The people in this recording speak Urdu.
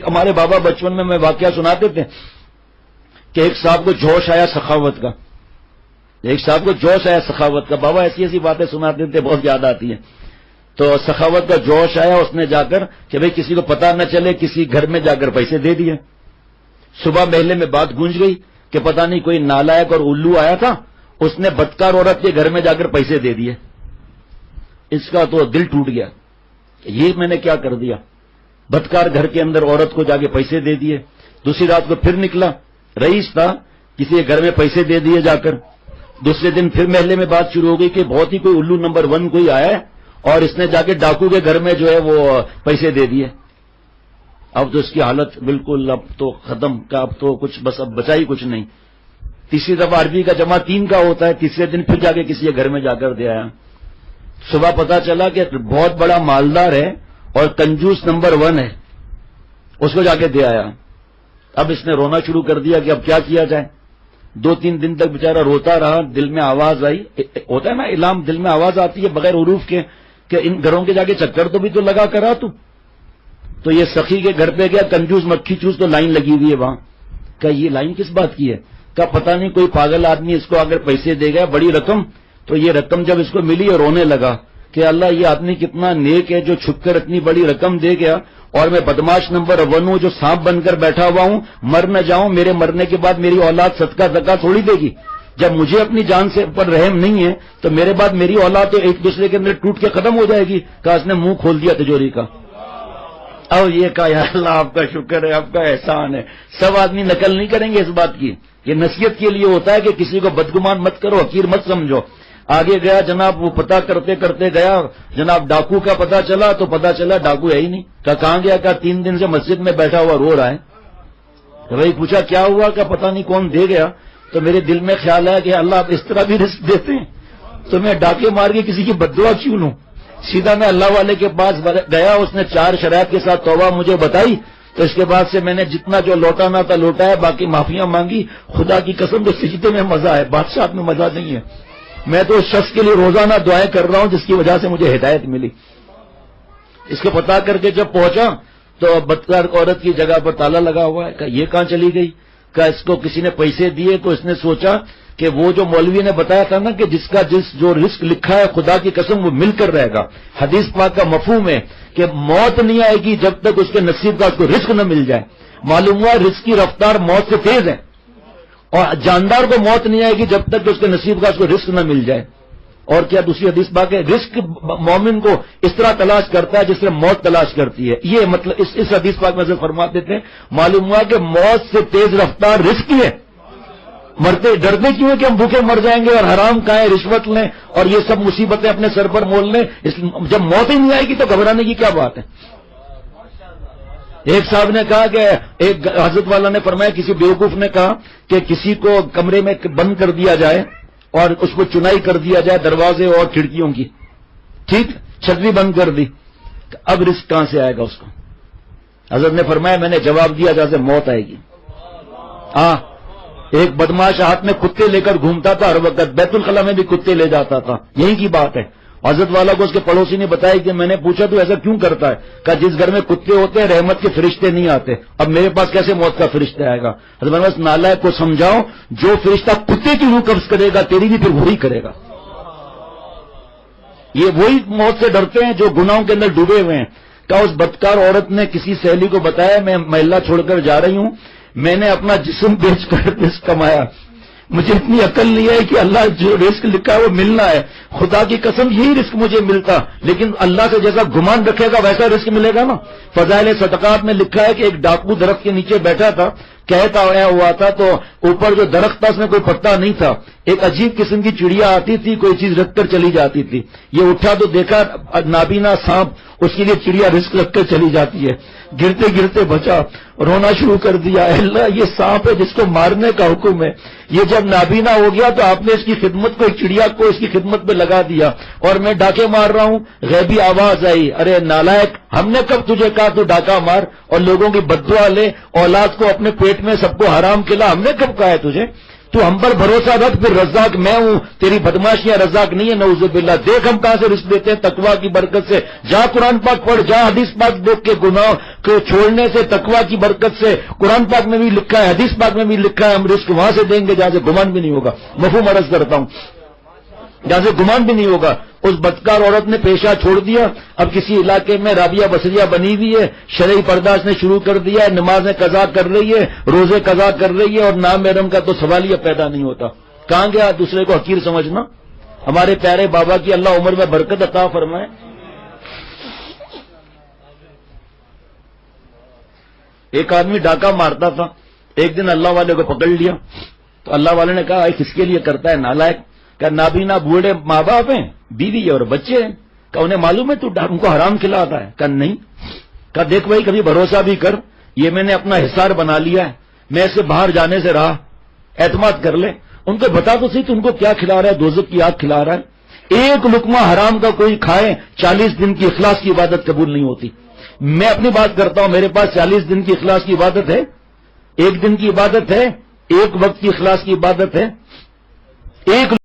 ہمارے بابا بچپن میں واقعہ سناتے تھے کہ ایک صاحب کو جوش آیا سخاوت کا، ایک صاحب کو جوش آیا سخاوت کا، بابا ایسی ایسی باتیں سناتے تھے بہت یاد آتی ہیں. تو سخاوت کا جوش آیا، اس نے جا کر کہ بھئی کسی کو پتہ نہ چلے کسی گھر میں جا کر پیسے دے دیے. صبح محلے میں بات گونج گئی کہ پتہ نہیں کوئی نالائق اور الو آیا تھا، اس نے بدکار عورت کے گھر میں جا کر پیسے دے دیے. اس کا تو دل ٹوٹ گیا، یہ میں نے کیا کر دیا، بدکار گھر کے اندر عورت کو جا کے پیسے دے دیے. دوسری رات کو پھر نکلا، رئیس تھا، کسی کے گھر میں پیسے دے دیے جا کر. دوسرے دن پھر محلے میں بات شروع ہو گئی کہ بہت ہی کوئی الو نمبر 1 کوئی آیا ہے اور اس نے جا کے ڈاکو کے گھر میں جو ہے وہ پیسے دے دیے. اب تو اس کی حالت بالکل اب تو ختم کا، اب تو کچھ بس اب بچا ہی کچھ نہیں. تیسری دفعہ عربی کا جمع 3 کا ہوتا ہے، تیسرے دن پھر جا کے کسی کے گھر میں جا کر دے آیا. صبح پتا چلا کہ بہت بڑا مالدار ہے اور کنجوس نمبر 1 ہے، اس کو جا کے دے آیا. اب اس نے رونا شروع کر دیا کہ اب کیا کیا جائے. 2-3 دن تک بیچارہ روتا رہا. دل میں آواز آئی، ہوتا ہے نا الہام، دل میں آواز آتی ہے بغیر حروف کے کہ ان گھروں کے جا کے چکر تو بھی تو لگا کرا تو یہ سخی کے گھر پہ گیا، کنجوس مکھی چوس تو لائن لگی ہوئی ہے وہاں. کہ یہ لائن کس بات کی ہے؟ کہ پتہ نہیں کوئی پاگل آدمی اس کو اگر پیسے دے گیا بڑی رقم، تو یہ رقم جب اس کو ملی اور رونے لگا کہ اللہ یہ آدمی کتنا نیک ہے جو چھپ کر اتنی بڑی رقم دے گیا اور میں بدماش نمبر 1 ہوں جو سانپ بن کر بیٹھا ہوا ہوں، مر نہ جاؤں، میرے مرنے کے بعد میری اولاد صدقہ زکات تھوڑی دے گی. جب مجھے اپنی جان سے پر رحم نہیں ہے تو میرے بعد میری اولاد تو ایک دوسرے کے اندر ٹوٹ کے ختم ہو جائے گی. کہ اس نے منہ کھول دیا تجوری کا. اب یہ کہا یا اللہ آپ کا شکر ہے، آپ کا احسان ہے. سب آدمی نقل نہیں کریں گے اس بات کی. یہ نصیحت کے لیے ہوتا ہے کہ کسی کو بدگمان مت کرو، حقیر مت سمجھو. آگے گیا جناب، وہ پتہ کرتے کرتے گیا جناب، ڈاکو کا پتہ چلا تو پتہ چلا ڈاکو ہے ہی نہیں. کہاں گیا؟ کہ 3 دن سے مسجد میں بیٹھا ہوا رو رہا ہے. تو بھائی پوچھا کیا ہوا؟ کہ پتہ نہیں کون دے گیا. تو میرے دل میں خیال آیا کہ اللہ آپ اس طرح بھی رزق دیتے ہیں تو میں ڈاکے مار کے کسی کی بد دعا کیوں لوں. سیدھا میں اللہ والے کے پاس گیا، اس نے 4 شرائط کے ساتھ توبہ مجھے بتائی. تو اس کے بعد سے میں نے جتنا جو لوٹانا تھا لوٹایا، باقی معافیاں مانگی. خدا کی قسم تو سجدے میں مزہ ہے، بادشاہت میں مزہ نہیں ہے. میں تو اس شخص کے لیے روزانہ دعائیں کر رہا ہوں جس کی وجہ سے مجھے ہدایت ملی. اس کو پتا کر کے جب پہنچا تو بدکار عورت کی جگہ پر تالا لگا ہوا ہے. کہ یہ کہاں چلی گئی؟ کہ اس کو کسی نے پیسے دیے تو اس نے سوچا کہ وہ جو مولوی نے بتایا تھا نا کہ جس کا جو رزق لکھا ہے خدا کی قسم وہ مل کر رہے گا. حدیث پاک کا مفہوم ہے کہ موت نہیں آئے گی جب تک اس کے نصیب کا اس کو رزق نہ مل جائے. معلوم ہوا رزق کی رفتار موت سے تیز ہے، اور جاندار کو موت نہیں آئے گی جب تک کہ اس کے نصیب کا اس کو رزق نہ مل جائے. اور کیا دوسری حدیث پاک ہے، رزق مومن کو اس طرح تلاش کرتا ہے جس طرح موت تلاش کرتی ہے. یہ مطلب اس حدیث پاک میں سے فرماتے تھے معلوم ہوا کہ موت سے تیز رفتار رزق کی ہے. مرتے ڈرتے کیوں ہے کہ ہم بھوکے مر جائیں گے اور حرام کھائیں، رشوت لیں اور یہ سب مصیبتیں اپنے سر پر مول لیں. جب موت ہی نہیں آئے گی تو گھبرانے کی کیا بات ہے. ایک صاحب نے کہا کہ ایک حضرت والا نے فرمایا کسی بیوقوف نے کہا کہ کسی کو کمرے میں بند کر دیا جائے اور اس کو چنائی کر دیا جائے دروازے اور کھڑکیوں کی، ٹھیک، چھت بھی بند کر دی. اب رزق کہاں سے آئے گا اس کو؟ حضرت نے فرمایا میں نے جواب دیا جیسے موت آئے گی. ہاں، ایک بدماش ہاتھ میں کتے لے کر گھومتا تھا ہر وقت، بیت الخلا میں بھی کتے لے جاتا تھا. یہی کی بات ہے. حضرت والا کو اس کے پڑوسی نے بتایا کہ میں نے پوچھا تو ایسا کیوں کرتا ہے؟ کہ جس گھر میں کتے ہوتے ہیں رحمت کے فرشتے نہیں آتے. اب میرے پاس کیسے موت کا فرشتہ آئے گا؟ حضرت بس نالائق کو سمجھاؤ، جو فرشتہ کتے کی روح قبض کرے گا تیری بھی پھر وہی کرے گا. یہ وہی موت سے ڈرتے ہیں جو گناہوں کے اندر ڈوبے ہوئے ہیں. کہ اس بدکار عورت نے کسی سہیلی کو بتایا میں محلہ چھوڑ کر جا رہی ہوں، میں نے اپنا جسم بیچ کر رزق کمایا، مجھے اتنی عقل نہیں ہے کہ اللہ جو رزق لکھا ہے وہ ملنا ہے. خدا کی قسم یہی رزق مجھے ملتا، لیکن اللہ سے جیسا گمان رکھے گا ویسا رزق ملے گا نا. فضائل صدقات میں لکھا ہے کہ ایک ڈاکو درخت کے نیچے بیٹھا تھا، کہتا ہوا تھا تو اوپر جو درخت تھا اس میں کوئی پتا نہیں تھا. ایک عجیب قسم کی چڑیا آتی تھی، کوئی چیز رکھ کر چلی جاتی تھی. یہ اٹھا تو دیکھا نابینا سانپ، اس کے لیے چڑیا رزق رکھ کر چلی جاتی ہے. گرتے گرتے بچا، رونا شروع کر دیا، اللہ یہ سانپ ہے جس کو مارنے کا حکم ہے. یہ جب نابینا ہو گیا تو آپ نے اس کی خدمت کو، ایک چڑیا کو اس کی خدمت میں لگا دیا اور میں ڈاکے مار رہا ہوں. غیبی آواز آئی، ارے نالائق، ہم نے کب تجھے کہا تو ڈاکہ مار اور لوگوں کی بد دعا لے، اولاد کو اپنے پیٹ میں سب کو حرام کھلا، ہم نے کب کہا ہے تجھے؟ تو ہم پر بھروسہ رکھ، پھر رزاق میں ہوں، تیری بدماشیاں رزاق نہیں ہے، نعوذ باللہ۔ دیکھ ہم کہاں سے رزق دیتے ہیں، تقویٰ کی برکت سے۔ جا قرآن پاک پڑھ، جا حدیث پاک دیکھ کے، گناہ کو چھوڑنے سے، تقویٰ کی برکت سے۔ قرآن پاک میں بھی لکھا ہے، حدیث پاک میں بھی لکھا ہے، ہم رزق وہاں سے دیں گے جہاں سے گمان بھی نہیں ہوگا۔ مفہوم عرض کرتا ہوں، جہاں سے گمان بھی نہیں ہوگا۔ اس بدکار عورت نے پیشہ چھوڑ دیا، اب کسی علاقے میں رابعہ بصریہ بنی ہوئی ہے، شرعی پردہ نے شروع کر دیا ہے، نمازیں قضا کر رہی ہے، روزے قضا کر رہی ہے، اور نام محرم کا تو سوال ہی پیدا نہیں ہوتا۔ کہاں گیا دوسرے کو حقیر سمجھنا؟ ہمارے پیارے بابا کی اللہ عمر میں برکت عطا فرمائے۔ ایک آدمی ڈاکہ مارتا تھا، ایک دن اللہ والے کو پکڑ لیا، تو اللہ والے نے کہا کس کے لیے کرتا ہے نالائق؟ کہ نابینا بوڑھے ماں باپ ہیں، بیوی اور بچے ہیں، کہ انہیں معلوم ہے تو ان کو حرام کھلاتا ہے؟ کہ نہیں۔ کہ دیکھ بھائی کبھی بھروسہ بھی کر، یہ میں نے اپنا حصار بنا لیا ہے، میں اسے باہر جانے سے رہا، اعتماد کر لے۔ ان کو بتا تو صحیح تو ان کو کیا کھلا رہا ہے، دوزخ کی آگ کھلا رہا ہے۔ ایک لقمہ حرام کا کوئی کھائے، 40 دن کی اخلاص کی عبادت قبول نہیں ہوتی۔ میں اپنی بات کرتا ہوں، میرے پاس 40 دن کی اخلاص کی عبادت ہے، ایک دن کی عبادت ہے، ایک وقت کی اخلاص کی عبادت ہے، ایک